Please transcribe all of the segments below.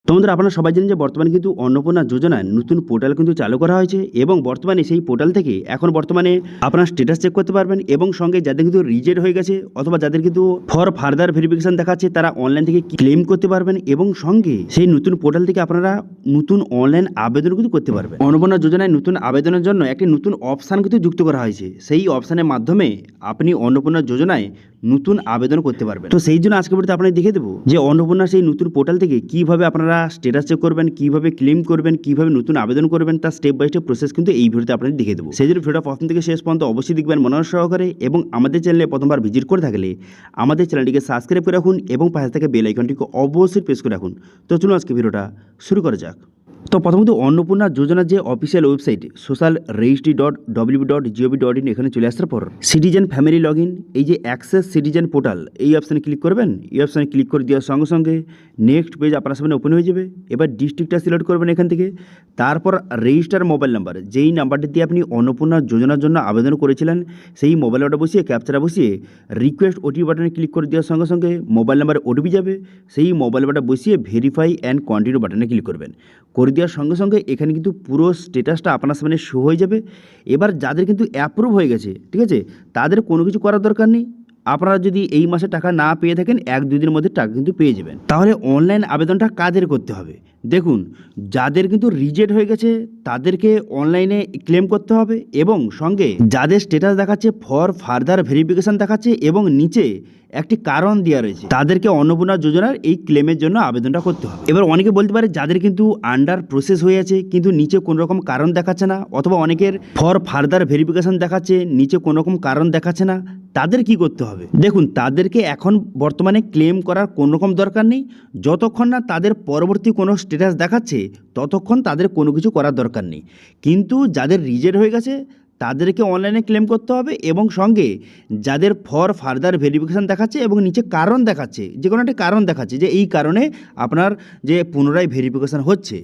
তো বন্ধুরা, আপনারা সবাই জানেন যে বর্তমানে কিন্তু অন্নপূর্ণা যোজনায় নতুন পোর্টাল কিন্তু চালু করা হয়েছে এবং বর্তমানে সেই পোর্টাল থেকে এখন বর্তমানে আপনার স্ট্যাটাস চেক করতে পারবেন এবং সঙ্গে যাদের কিন্তু রিজেক্ট হয়ে গেছে অথবা যাদের কিন্তু ফর ফার্দার ভেরিফিকেশন দেখাচ্ছে তারা অনলাইন থেকে ক্লেম করতে পারবেন এবং সঙ্গে সেই নতুন পোর্টাল থেকে আপনারা নতুন অনলাইন আবেদন কিন্তু করতে পারবেন। অন্নপূর্ণা যোজনায় নতুন আবেদনের জন্য একটি নতুন অপশান কিন্তু যুক্ত করা হয়েছে। সেই অপশানের মাধ্যমে আপনি অন্নপূর্ণা যোজনায় নতুন আবেদন করতে পারবেন। তো সেই জন্য আজকে ভিডিওতে আপনাদের দেখিয়ে দেবো যে অন্নপূর্ণা সেই নতুন পোর্টাল থেকে কিভাবে আপনারা স্ট্যাটাস চেক করবেন, কিভাবে ক্লেম করবেন, কিভাবে নতুন আবেদন করবেন, তার স্টেপ বাই স্টেপ প্রসেস কিন্তু এই ভিডিওতে আপনাদের দেখিয়ে দেবো। সেই জন্য ভিডিওটা প্রথম থেকে শেষ পর্যন্ত অবশ্যই দেখবেন মনোযোগ সহকারে এবং আমাদের চ্যানেলে প্রথমবার ভিজিট করে থাকলে আমাদের চ্যানেলটিকে সাবস্ক্রাইব করে রাখুন এবং পাশে থেকে বেল আইকনটিকে অবশ্যই প্রেস করে রাখুন। তো চলুন আজকে ভিডিওটা শুরু করা যাক। তো প্রথমত অন্নপূর্ণা যোজনার যে অফিসিয়াল ওয়েবসাইট social registry.wb.gov.in এখানে চলে আসার পর সিটিজেন ফ্যামিলি লগ ইন, এই যে অ্যাক্সেস সিটিজেন পোর্টাল এই অপশানে ক্লিক করবেন। এই অপশানে ক্লিক করে দেওয়ার সঙ্গে সঙ্গে নেক্সট পেজ আপনার সামনে ওপেন হয়ে যাবে। এবার ডিস্ট্রিক্টটা সিলেক্ট করবেন এখান থেকে, তারপর রেজিস্টার মোবাইল নাম্বার, যেই নাম্বারটি দিয়ে আপনি অন্নপূর্ণা যোজনার জন্য আবেদন করেছিলেন সেই মোবাইল নাম্বারটা বসিয়ে ক্যাপচারা বসিয়ে রিকোয়েস্ট ওটিপি বাটনে ক্লিক করে দেওয়ার সঙ্গে সঙ্গে মোবাইল নাম্বারে ওটিপি যাবে। সেই মোবাইল নাম্বারটা বসিয়ে ভেরিফাই অ্যান্ড কন্টিনিউ বাটনে ক্লিক করবেন। করে দেওয়ার সঙ্গে সঙ্গে এখানে কিন্তু পুরো স্ট্যাটাসটা আপনার সামনে শো হয়ে যাবে। এবার যাদের কিন্তু অ্যাপ্রুভ হয়ে গেছে, ঠিক আছে, তাদের কোনো কিছু করার দরকার নেই। আপনারা যদি এই মাসে টাকা না পেয়ে থাকেন 1-2 দিনের মধ্যে টাকা কিন্তু পেয়ে যাবেন। তাহলে অনলাইন আবেদনটা কাদের করতে হবে? দেখুন, যাদের কিন্তু রিজেক্ট হয়ে গেছে তাদেরকে অনলাইনে ক্লেম করতে হবে এবং সঙ্গে যাদের স্ট্যাটাস দেখাচ্ছে ফর ফার্দার ভেরিফিকেশান দেখাচ্ছে এবং নিচে একটি কারণ দেওয়া রয়েছে তাদেরকে অন্নপূর্ণা যোজনার এই ক্লেমের জন্য আবেদনটা করতে হবে। এবার অনেকে বলতে পারে যাদের কিন্তু আন্ডার প্রসেস হয়ে আছে কিন্তু নিচে কোনো রকম কারণ দেখাচ্ছে না, অথবা অনেকের ফর ফার্দার ভেরিফিকেশান দেখাচ্ছে নিচে কোনো রকম কারণ দেখাচ্ছে না, তাদের কি করতে হবে? দেখুন, তাদেরকে এখন বর্তমানে ক্লেম করার কোনো রকম দরকার নেই। যতক্ষণ না তাদের পরবর্তী কোনো স্ট্যাটাস দেখাচ্ছে ততক্ষণ তাদের কোনো কিছু করার দরকার নেই। কিন্তু যাদের রিজেক্ট হয়ে গেছে তাদেরকে অনলাইনে ক্লেম করতে হবে এবং সঙ্গে যাদের ফর ফার্দার ভেরিফিকেশান দেখাচ্ছে এবং নিচে কারণ দেখাচ্ছে, যে কোনো একটা কারণ দেখাচ্ছে যে এই কারণে আপনার যে পুনরায় ভেরিফিকেশান হচ্ছে,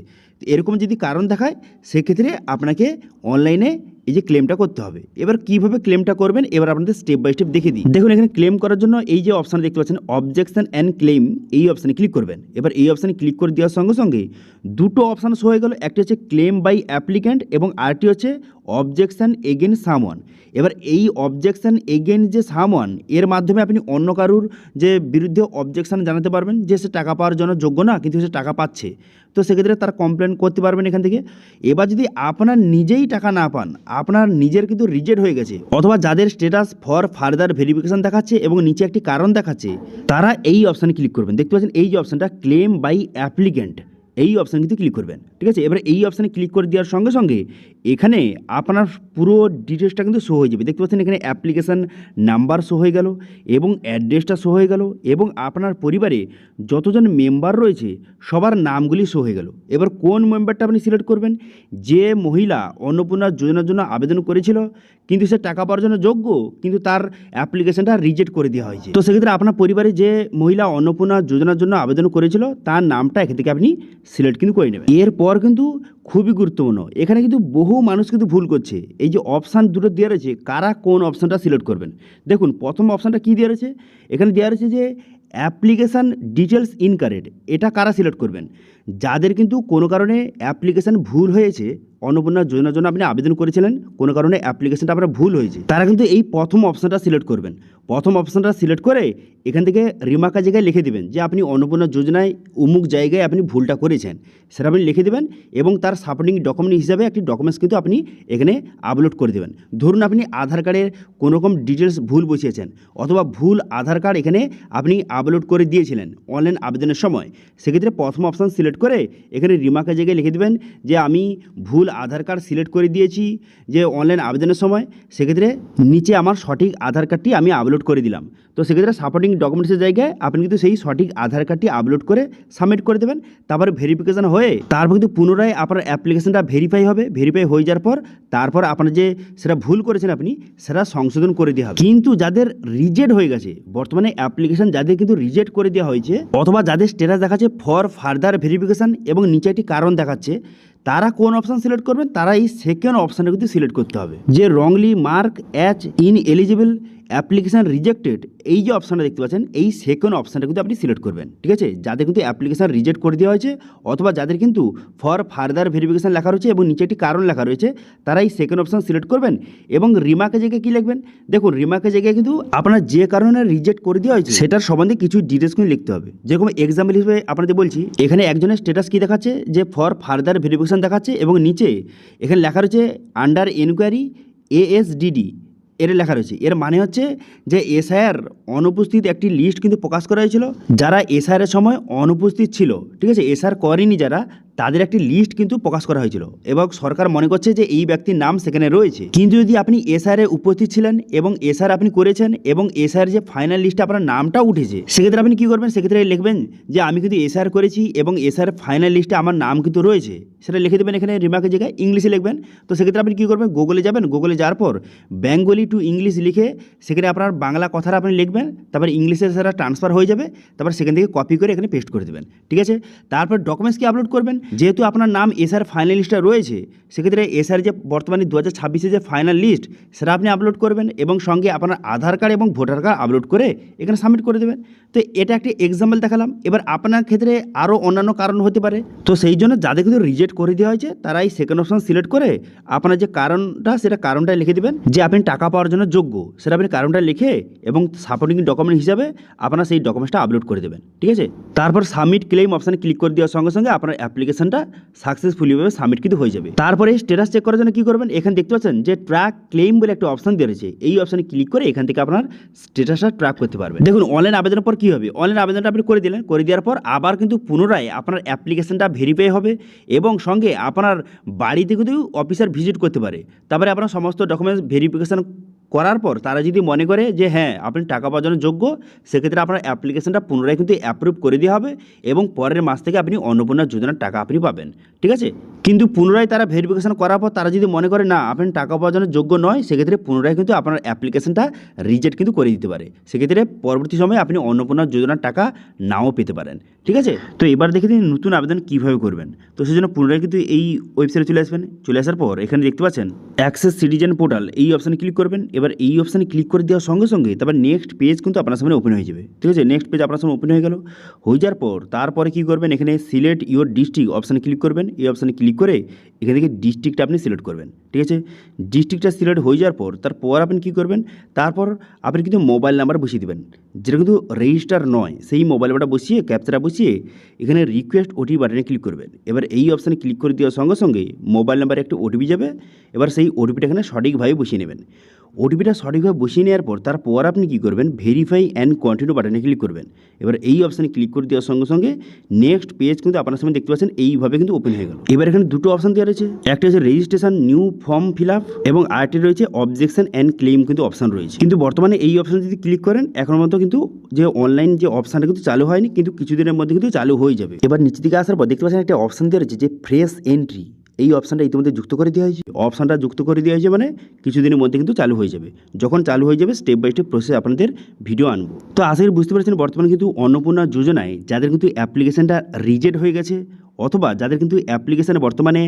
এরকম যদি কারণ দেখায় সেক্ষেত্রে আপনাকে অনলাইনে এই যে ক্লেমটা করতে হবে। এবার কিভাবে ক্লেমটা করবেন এবার আপনাদের স্টেপ বাই স্টেপ দেখে দিই। দেখুন, এখানে ক্লেম করার জন্য এই যে অপশান দেখতে পাচ্ছেন অবজেকশন অ্যান্ড ক্লেম, এই অপশানে ক্লিক করবেন। এবার এই অপশানে ক্লিক করে দেওয়ার সঙ্গে সঙ্গে দুটো অপশান শো হয়ে গেল, একটি হচ্ছে ক্লেম বাই অ্যাপ্লিক্যান্ট এবং আরেকটি হচ্ছে অবজেকশন এগেইনস্ট সামওয়ান। এবার এই অবজেকশন এগেইনস্ট যে সামওয়ান এর মাধ্যমে আপনি অন্য কারুর যে বিরুদ্ধে অবজেকশন জানাতে পারবেন যে সে টাকা পাওয়ার জন্য যোগ্য না কিন্তু সে টাকা পাচ্ছে, তো সেক্ষেত্রে তার কমপ্লেন করতে পারবেন এখান থেকে। এবার যদি আপনার নিজেই টাকা না পান, আপনার নিজের কিন্তু রিজেক্ট হয়ে গেছে অথবা যাদের স্ট্যাটাস ফর ফার্দার ভেরিফিকেশান দেখাচ্ছে এবং নিচে একটি কারণ দেখাচ্ছে, তারা এই অপশানে ক্লিক করবেন। দেখতে পাচ্ছেন এই যে অপশানটা ক্লেম বাই অ্যাপ্লিক্যান্ট, এই অপশান কিন্তু ক্লিক করবেন, ঠিক আছে। এবার এই অপশানে ক্লিক করে দেওয়ার সঙ্গে সঙ্গে এখানে আপনার পুরো ডিটেলসটা কিন্তু শো হয়ে যাবে। দেখতে পাচ্ছেন এখানে অ্যাপ্লিকেশান নাম্বার শো হয়ে গেল এবং অ্যাড্রেসটা শো হয়ে গেল এবং আপনার পরিবারে যতজন মেম্বার রয়েছে সবার নামগুলি শো হয়ে গেল। এবার কোন মেম্বারটা আপনি সিলেক্ট করবেন? যে মহিলা অন্নপূর্ণা যোজনার জন্য আবেদন করেছিল কিন্তু সে টাকা পাওয়ার জন্য যোগ্য কিন্তু তার অ্যাপ্লিকেশনটা রিজেক্ট করে দেওয়া হয়েছে, তো সেক্ষেত্রে আপনার পরিবারে যে মহিলা অন্নপূর্ণা যোজনার জন্য আবেদন করেছিল তার নামটা এখান থেকে আপনি সিলেক্ট কিন্তু করে নেবেন। এরপর কিন্তু খুবই গুরুত্বপূর্ণ, এখানে কিন্তু বহু মানুষ কিন্তু ভুল করছে। এই যে অপশান দুটো দেওয়া রয়েছে, কারা কোন অপশানটা সিলেক্ট করবেন? দেখুন, প্রথম অপশানটা কী দেওয়া রয়েছে? এখানে দেওয়া রয়েছে যে অ্যাপ্লিকেশান ডিটেলস ইনকারেক্ট, এটা কারা সিলেক্ট করবেন? যাদের কিন্তু কোনো কারণে অ্যাপ্লিকেশান ভুল হয়েছে, অন্নপূর্ণা যোজনার জন্য আপনি আবেদন করেছিলেন কোনো কারণে অ্যাপ্লিকেশনটা আপনার ভুল হয়েছে, তারা কিন্তু এই প্রথম অপশানটা সিলেক্ট করবেন। প্রথম অপশানটা সিলেক্ট করে এখান থেকে রিমার্কা জায়গায় লিখে দেবেন যে আপনি অন্নপূর্ণা যোজনায় অমুক জায়গায় আপনি ভুলটা করেছেন, সেটা আপনি লিখে দেবেন এবং তার সাপোর্টিং ডকুমেন্ট হিসাবে একটি ডকুমেন্টস কিন্তু আপনি এখানে আপলোড করে দেবেন। ধরুন আপনি আধার কার্ডের কোনো রকম ডিটেলস ভুল বসিয়েছেন অথবা ভুল আধার কার্ড এখানে আপনি আপলোড করে দিয়েছিলেন অনলাইন আবেদনের সময়, সেক্ষেত্রে প্রথম অপশান সিলেক্ট করে এখানে রিমার্কা জায়গায় লিখে দেবেন যে আমি ভুল আধার কার্ড সিলেক্ট করে দিয়েছি যে অনলাইন আবেদনের সময়, সেক্ষেত্রে নিচে আমার সঠিক আধার কার্ডটি আমি আপলোড করে দিলাম। তো সেক্ষেত্রে সাপোর্টিং ডকুমেন্টসের জায়গায় আপনি কিন্তু সেই সঠিক আধার কার্ডটি আপলোড করে সাবমিট করে দেবেন। তারপরে ভেরিফিকেশান হয়ে তারপর কিন্তু পুনরায় আপনার অ্যাপ্লিকেশনটা ভেরিফাই হবে। ভেরিফাই হয়ে যাওয়ার পর তারপর আপনার যে সেটা ভুল করেছেন আপনি সেটা সংশোধন করে দেওয়া হবে। কিন্তু যাদের রিজেক্ট হয়ে গেছে, বর্তমানে অ্যাপ্লিকেশন যাদের কিন্তু রিজেক্ট করে দেওয়া হয়েছে অথবা যাদের স্ট্যাটাস দেখাচ্ছে ফর ফার্দার ভেরিফিকেশান এবং নিচে একটি কারণ দেখাচ্ছে, তারা কোন অপশান সিলেক্ট করবেন? তারা এই সেকেন্ড অপশানটা কিন্তু সিলেক্ট করতে হবে যে wrongly mark as ineligible application rejected এই যে অপশানটা দেখতে পাচ্ছেন, এই সেকেন্ড অপশানটা কিন্তু আপনি সিলেক্ট করবেন। ঠিক আছে, যাদের কিন্তু অ্যাপ্লিকেশান রিজেক্ট করে দেওয়া হয়েছে অথবা যাদের কিন্তু ফর ফার্দার ভেরিফিকেশান লেখা রয়েছে এবং নিচে একটি কারণ লেখা রয়েছে, তারা এই সেকেন্ড অপশান সিলেক্ট করবেন এবং রিমার্কের জায়গায় কী লিখবেন, দেখুন রিমার্কের জায়গায় কিন্তু আপনার যে কারণে রিজেক্ট করে দেওয়া হয়েছে সেটার সম্বন্ধে কিছু ডিটেলস কিন্তু লিখতে হবে। যেরকম এক্সাম্পল হিসেবে আপনাদের বলছি, এখানে একজনের স্ট্যাটাস কী দেখাচ্ছে, যে ফর ফার্দার ভেরিফিকেশান দেখাচ্ছে এবং নিচে এখানে লেখা রয়েছে আন্ডার এনকোয়ারি ASDD, এর লেখা রয়েছে। এর মানে হচ্ছে যে এসআইআর অনুপস্থিত একটি লিস্ট কিন্তু প্রকাশ করা হয়েছিল, যারা এসআইআর এর সময় অনুপস্থিত ছিল, ঠিক আছে, এসআইআর করেনি যারা, তাদের একটি লিস্ট কিন্তু প্রকাশ করা হয়েছিল এবং সরকার মনে করছে যে এই ব্যক্তির নাম সেখানে রয়েছে। কিন্তু যদি আপনি এসআইআর উপস্থিত ছিলেন এবং এসআইআর আপনি করেছেন এবং এসআইআর যে ফাইনাল লিস্টে আপনার নামটা উঠেছে, সেক্ষেত্রে আপনি কী করবেন, সেক্ষেত্রে লিখবেন যে আমি কিন্তু এসআইআর করেছি এবং এসআইআর ফাইনাল লিস্টে আমার নাম কিন্তু রয়েছে, সেটা লিখে দেবেন এখানে রিমার্কের জায়গায়, ইংলিশে লিখবেন। তো সেক্ষেত্রে আপনি কী করবেন, গুগলে যাবেন, গুগলে যাওয়ার পর বেঙ্গলি টু ইংলিশ লিখে সেখানে আপনার বাংলা কথাটা আপনি লিখবেন, তারপর ইংলিশে সেটা ট্রান্সফার হয়ে যাবে, তারপর সেখান থেকে কপি করে এখানে পেস্ট করে দেবেন। ঠিক আছে, তারপর ডকুমেন্টস কি আপলোড করবেন, যেহেতু আপনার নাম এসআর ফাইনাল লিস্টে রয়েছে, সেক্ষেত্রে এসআর যে বর্তমানে 2026 যে ফাইনাল লিস্ট সেটা আপনি আপলোড করবেন এবং সঙ্গে আপনার আধার কার্ড এবং ভোটার কার্ড আপলোড করে এখানে সাবমিট করে দেবেন। তো এটা একটি এক্সাম্পল দেখালাম। এবার আপনার ক্ষেত্রে আরও অন্যান্য কারণ হতে পারে, তো সেই জন্য যাদের কিন্তু রিজেক্ট করে দেওয়া হয়েছে তারা এই সেকেন্ড অপশন সিলেক্ট করে আপনার যে কারণটা সেটা কারণটা লিখে দেবেন, যে আপনি টাকা পাওয়ার জন্য যোগ্য সেটা আপনি কারণটা লিখে এবং সাপোর্টিং ডকুমেন্ট হিসাবে আপনার সেই ডকুমেন্টসটা আপলোড করে দেবেন। ঠিক আছে, তারপর সাবমিট ক্লেম অপশানে ক্লিক করে দেওয়ার সঙ্গে সঙ্গে আপনার অ্যাপ্লিকেশনটা সাকসেসফুলিভাবে সাবমিট কিন্তু হয়ে যাবে। তারপরে স্ট্যাটাস চেক করার জন্য কী করবেন, এখানে দেখতে পাচ্ছেন যে ট্র্যাক ক্লেম বলে একটা অপশান দেওয়া রয়েছে, এই অপশানে ক্লিক করে এখান থেকে আপনার স্ট্যাটাসটা ট্র্যাক করতে পারবেন। দেখুন অনলাইন আবেদনের পর কী হবে, অনলাইন আবেদনটা আপনি করে দিলেন, করে দেওয়ার পর আবার কিন্তু পুনরায় আপনার অ্যাপ্লিকেশনটা ভেরিফাই হবে এবং সঙ্গে আপনার বাড়িতে কিন্তু অফিসার ভিজিট করতে পারে। তারপরে আপনার সমস্ত ডকুমেন্টস ভেরিফিকেশন করার পর তারা যদি মনে করে যে হ্যাঁ আপনি টাকা পাওয়ার জন্য যোগ্য, সেক্ষেত্রে আপনার অ্যাপ্লিকেশনটা পুনরায় কিন্তু অ্যাপ্রুভ করে দেওয়া হবে এবং পরের মাস থেকে আপনি অন্নপূর্ণা যোজনার টাকা আপনি পাবেন। ঠিক আছে, কিন্তু পুনরায় তারা ভেরিফিকেশন করার পর তারা যদি মনে করে না আপনি টাকা পাওয়ার জন্য যোগ্য নয়, সেক্ষেত্রে পুনরায় কিন্তু আপনার অ্যাপ্লিকেশনটা রিজেক্ট কিন্তু করে দিতে পারে। সেক্ষেত্রে পরবর্তী সময়ে আপনি অন্নপূর্ণা যোজনার টাকা নাও পেতে পারেন। ঠিক আছে, তো এবার দেখে দিন নতুন আবেদন কীভাবে করবেন। তো সেজন্য পুনরায় কিন্তু এই ওয়েবসাইটে চলে আসবেন। চলে আসার পর এখানে দেখতে পাচ্ছেন অ্যাক্সেস সিটিজেন পোর্টাল, এই অপশানে ক্লিক করবেন। এবার এই অপশানে ক্লিক করে দেওয়ার সঙ্গে সঙ্গে তারপর নেক্সট পেজ কিন্তু আপনার সামনে ওপেন হয়ে যাবে। ঠিক আছে, নেক্সট পেজ আপনার সামনে ওপেন হয়ে গেল। হয়ে যাওয়ার পর তারপরে কী করবেন, এখানে সিলেক্ট ইউর ডিস্ট্রিক্ট অপশানে ক্লিক করবেন। এই অপশানে ক্লিক করে এখান থেকে ডিস্ট্রিক্টটা আপনি সিলেক্ট করবেন। ঠিক আছে, ডিস্ট্রিক্টটা সিলেক্ট হয়ে যাওয়ার পর তারপর আপনি কী করবেন, তারপর আপনি কিন্তু মোবাইল নাম্বার বসিয়ে দেবেন, যেটা কিন্তু রেজিস্টার নয়, সেই মোবাইল নাম্বারটা বসিয়ে ক্যাপচাটা বসিয়ে এখানে রিকোয়েস্ট ওটিপি বাটনে ক্লিক করবেন। এবার এই অপশানে ক্লিক করে দেওয়ার সঙ্গে সঙ্গে মোবাইল নাম্বারে একটা ওটিপি যাবে। এবার সেই ওটিপিটা এখানে সঠিকভাবে বসিয়ে নেবেন। ওটিপিটা সঠিকভাবে বসিয়ে নেওয়ার পর তারপর আপনি কী করবেন, ভেরিফাই অ্যান্ড কন্টিনিউ বাটনে ক্লিক করবেন। এবার এই অপশানে ক্লিক করে দেওয়ার সঙ্গে সঙ্গে নেক্সট পেজ কিন্তু আপনার সামনে দেখতে পাচ্ছেন এইভাবে কিন্তু ওপেন হয়ে গেল। এবার এখানে দুটো অপশান দেওয়া রয়েছে, একটা হচ্ছে registration new form fill up এবং আরেকটি রয়েছে অবজেকশন অ্যান্ড ক্লেম কিন্তু অপশান রয়েছে। কিন্তু বর্তমানে এই অপশান যদি ক্লিক করেন এখন মতো কিন্তু যে অনলাইন যে অপশানটা কিন্তু চালু হয়নি, কিন্তু কিছুদিনের মধ্যে কিন্তু চালু হয়ে যাবে। এবার নিচে দিকে আসার পর দেখতে পাচ্ছেন একটা অপশান দেওয়া রয়েছে যে ফ্রেশ এন্ট্রি, এই অপশানটা ইতিমধ্যে যুক্ত করে দেওয়া হয়েছে। অপশানটা যুক্ত করে দেওয়া হয়েছে মানে কিছুদিনের মধ্যে কিন্তু চালু হয়ে যাবে। যখন চালু হয়ে যাবে স্টেপ বাই স্টেপ প্রসেস আপনাদের ভিডিও আনবো। তো আশা করি বুঝতে পারছেন বর্তমানে কিন্তু অন্নপূর্ণা যোজনায় যাদের কিন্তু অ্যাপ্লিকেশনটা রিজেক্ট হয়ে গেছে অথবা যাদের কিন্তু অ্যাপ্লিকেশানে বর্তমানে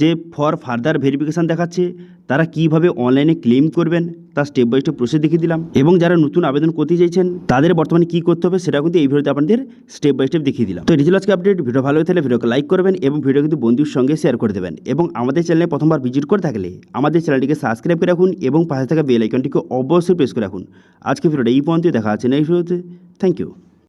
যে ফর ফার্দার ভেরিফিকেশান দেখাচ্ছে তারা কীভাবে অনলাইনে ক্লেম করবেন তার স্টেপ বাই স্টেপ প্রসেস দেখিয়ে দিলাম। এবং যারা নতুন আবেদন করতে চাইছেন তাদের বর্তমানে কী করতে হবে সেটা কিন্তু এই ভিডিওতে আপনাদের স্টেপ বাই স্টেপ দেখিয়ে দিলাম। তো ডিজিটাল আজকে আপডেট ভিডিও ভালো হয়ে থাকলে ভিডিওকে লাইক করবেন এবং ভিডিও কিন্তু বন্ধুর সঙ্গে শেয়ার করে দেবেন এবং আমাদের চ্যানেলে প্রথমবার ভিজিট করে থাকলে আমাদের চ্যানেলটিকে সাবস্ক্রাইব করে রাখুন এবং পাশে থাকা বেল আইকনটিকে অবশ্যই প্রেস করে রাখুন। আজকে ভিডিওটা এই পর্যন্ত, দেখা আছে নেক্সট ভিডিওতে। Thank you.